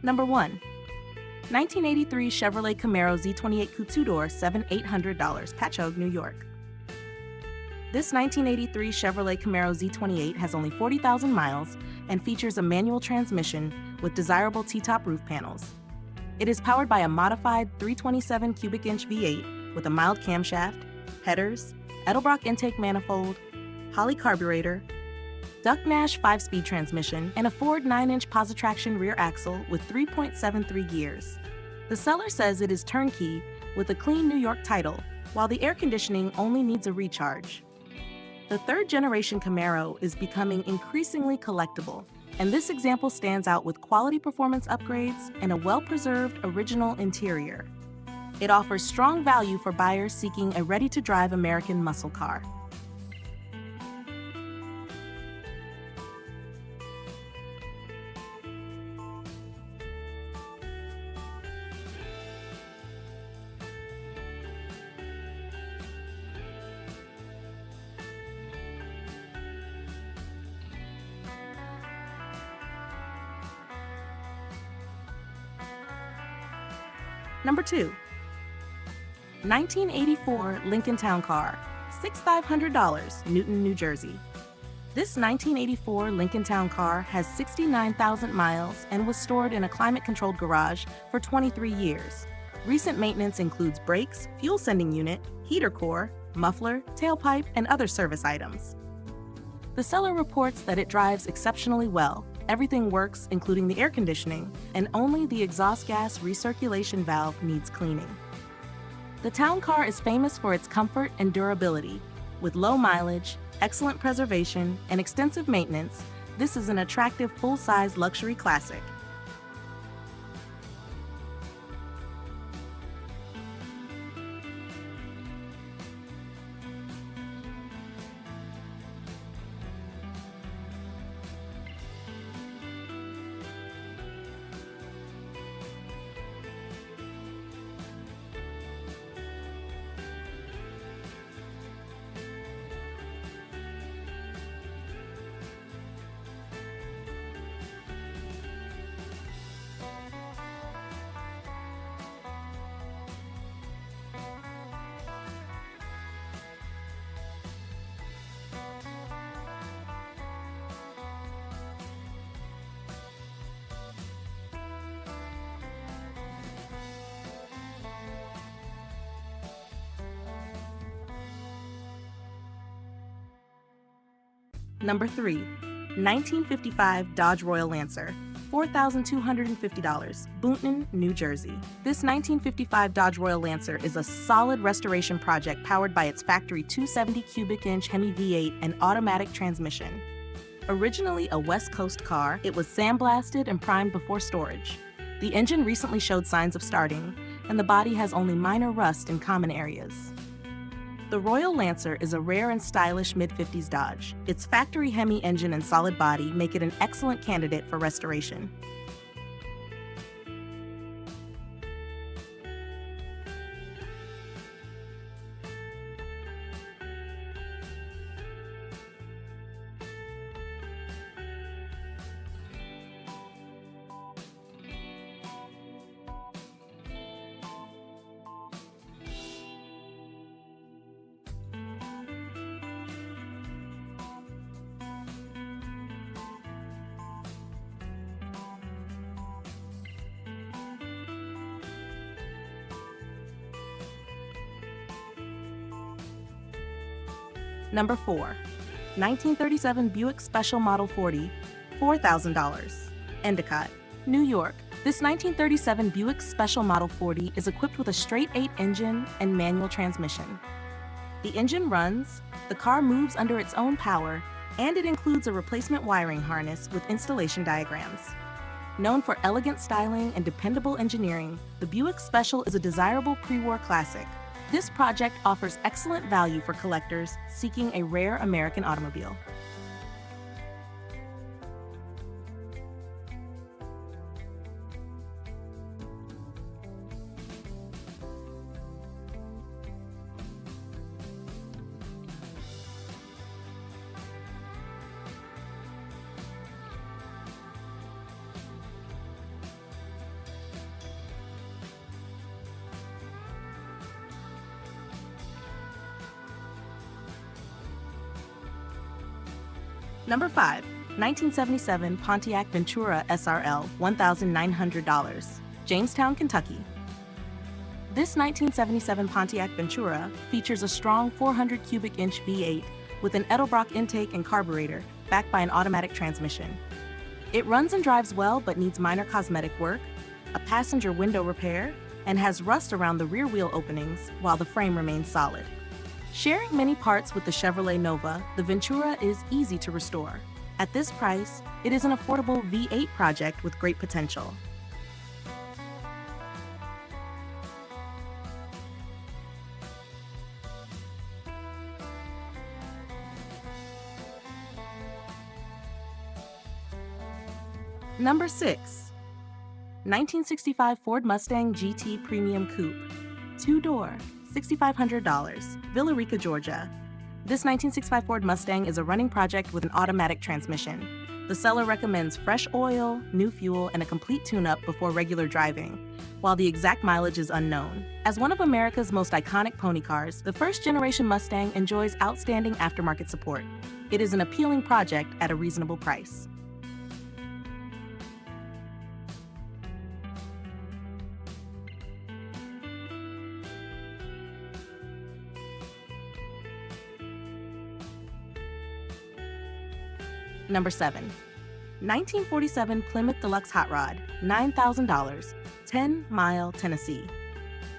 Number 1. 1983 Chevrolet Camaro Z28 Coupe two-door, $7,800, Patchogue, New York. This 1983 Chevrolet Camaro Z28 has only 40,000 miles and features a manual transmission with desirable T-top roof panels. It is powered by a modified 327 cubic inch V8 with a mild camshaft, headers, Edelbrock intake manifold, Holley carburetor, Duck Nash 5-speed transmission, and a Ford 9-inch Positraction rear axle with 3.73 gears. The seller says it is turnkey with a clean New York title, while the air conditioning only needs a recharge. The third-generation Camaro is becoming increasingly collectible, and this example stands out with quality performance upgrades and a well-preserved original interior. It offers strong value for buyers seeking a ready-to-drive American muscle car. Number 2. 1984 Lincoln Town Car, $6,500, Newton, New Jersey. This 1984 Lincoln Town Car has 69,000 miles and was stored in a climate-controlled garage for 23 years. Recent maintenance includes brakes, fuel sending unit, heater core, muffler, tailpipe, and other service items. The seller reports that it drives exceptionally well. Everything works, including the air conditioning, and only the exhaust gas recirculation valve needs cleaning. The town car is famous for its comfort and durability. With low mileage, excellent preservation, and extensive maintenance, this is an attractive full-size luxury classic. Number 3. 1955 Dodge Royal Lancer, $4,250, Boonton, New Jersey. This 1955 Dodge Royal Lancer is a solid restoration project powered by its factory 270 cubic inch Hemi V8 and automatic transmission. Originally a West Coast car, it was sandblasted and primed before storage. The engine recently showed signs of starting, and the body has only minor rust in common areas. The Royal Lancer is a rare and stylish mid-50s Dodge. Its factory Hemi engine and solid body make it an excellent candidate for restoration. Number 4. 1937 Buick Special Model 40, $4,000, Endicott, New York. This 1937 Buick Special Model 40 is equipped with a straight-8 engine and manual transmission. The engine runs, the car moves under its own power, and it includes a replacement wiring harness with installation diagrams. Known for elegant styling and dependable engineering, the Buick Special is a desirable pre-war classic. This project offers excellent value for collectors seeking a rare American automobile. Number 5. 1977 Pontiac Ventura SRL, $1,900, Jamestown, Kentucky. This 1977 Pontiac Ventura features a strong 400 cubic inch V8 with an Edelbrock intake and carburetor, backed by an automatic transmission. It runs and drives well but needs minor cosmetic work, a passenger window repair, and has rust around the rear wheel openings while the frame remains solid. Sharing many parts with the Chevrolet Nova, the Ventura is easy to restore. At this price, it is an affordable V8 project with great potential. Number 6. 1965 Ford Mustang GT Premium Coupe, 2-door, $6,500, Villa Rica, Georgia. This 1965 Ford Mustang is a running project with an automatic transmission. The seller recommends fresh oil, new fuel, and a complete tune-up before regular driving, while the exact mileage is unknown. As one of America's most iconic pony cars, the first-generation Mustang enjoys outstanding aftermarket support. It is an appealing project at a reasonable price. Number 7. 1947 Plymouth Deluxe Hot Rod, $9,000, 10-mile, Tennessee.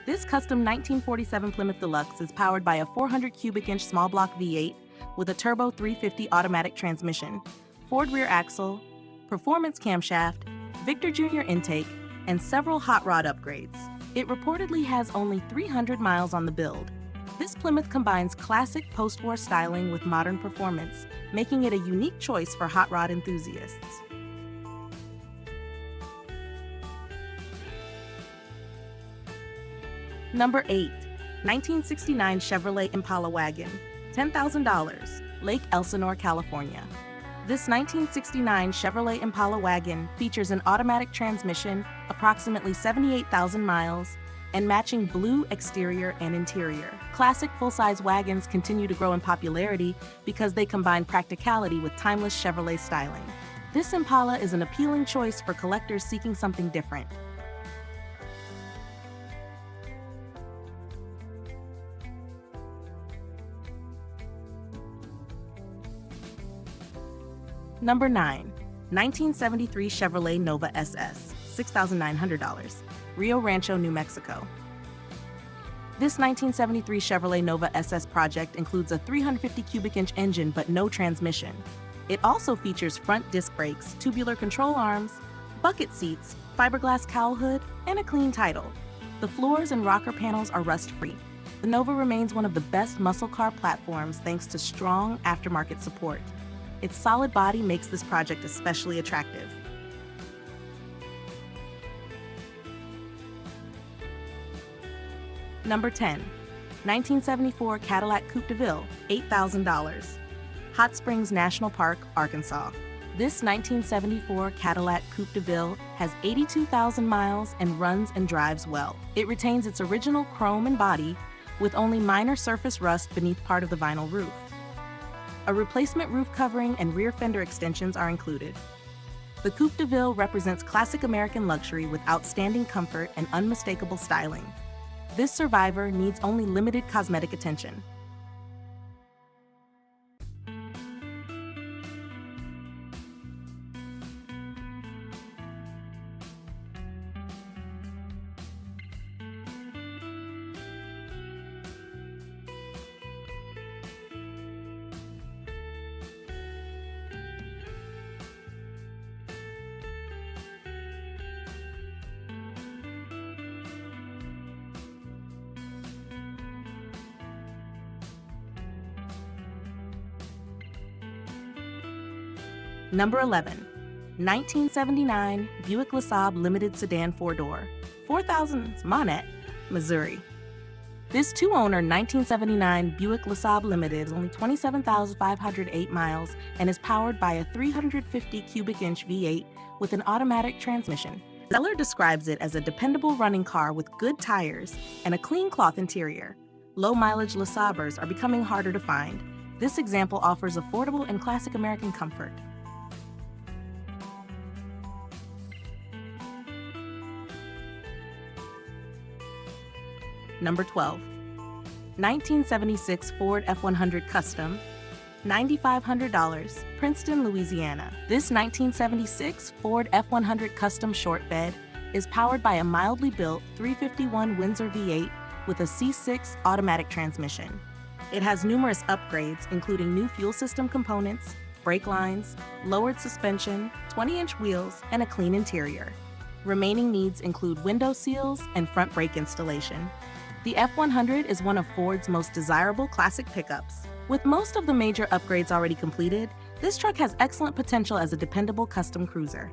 This custom 1947 Plymouth Deluxe is powered by a 400 cubic inch small block V8 with a turbo 350 automatic transmission, Ford rear axle, performance camshaft, Victor Jr. intake, and several hot rod upgrades. It reportedly has only 300 miles on the build. This Plymouth combines classic post-war styling with modern performance, making it a unique choice for hot rod enthusiasts. Number 8. 1969 Chevrolet Impala Wagon, $10,000, Lake Elsinore, California. This 1969 Chevrolet Impala Wagon features an automatic transmission, approximately 78,000 miles, and matching blue exterior and interior. Classic full-size wagons continue to grow in popularity because they combine practicality with timeless Chevrolet styling. This Impala is an appealing choice for collectors seeking something different. Number 9. 1973 Chevrolet Nova SS, $6,900, Rio Rancho, New Mexico. This 1973 Chevrolet Nova SS project includes a 350 cubic inch engine but no transmission. It also features front disc brakes, tubular control arms, bucket seats, fiberglass cowl hood, and a clean title. The floors and rocker panels are rust-free. The Nova remains one of the best muscle car platforms thanks to strong aftermarket support. Its solid body makes this project especially attractive. Number 10. 1974 Cadillac Coupe Deville, $8,000, Hot Springs National Park, Arkansas. This 1974 Cadillac Coupe Deville has 82,000 miles and runs and drives well. It retains its original chrome and body, with only minor surface rust beneath part of the vinyl roof. A replacement roof covering and rear fender extensions are included. The Coupe Deville represents classic American luxury with outstanding comfort and unmistakable styling. This survivor needs only limited cosmetic attention. Number 11. 1979 Buick LeSabre Limited Sedan 4-door, 4,000 Monette, Missouri. This two-owner 1979 Buick LeSabre Limited is only 27,508 miles and is powered by a 350 cubic inch V8 with an automatic transmission. The seller describes it as a dependable running car with good tires and a clean cloth interior. Low-mileage LeSabres are becoming harder to find, This example offers affordable and classic American comfort. Number 12. 1976 Ford F100 Custom, $9,500, Princeton, Louisiana. This 1976 Ford F100 Custom short bed is powered by a mildly built 351 Windsor V8 with a C6 automatic transmission. It has numerous upgrades, including new fuel system components, brake lines, lowered suspension, 20-inch wheels, and a clean interior. Remaining needs include window seals and front brake installation. The F100 is one of Ford's most desirable classic pickups. With most of the major upgrades already completed, this truck has excellent potential as a dependable custom cruiser.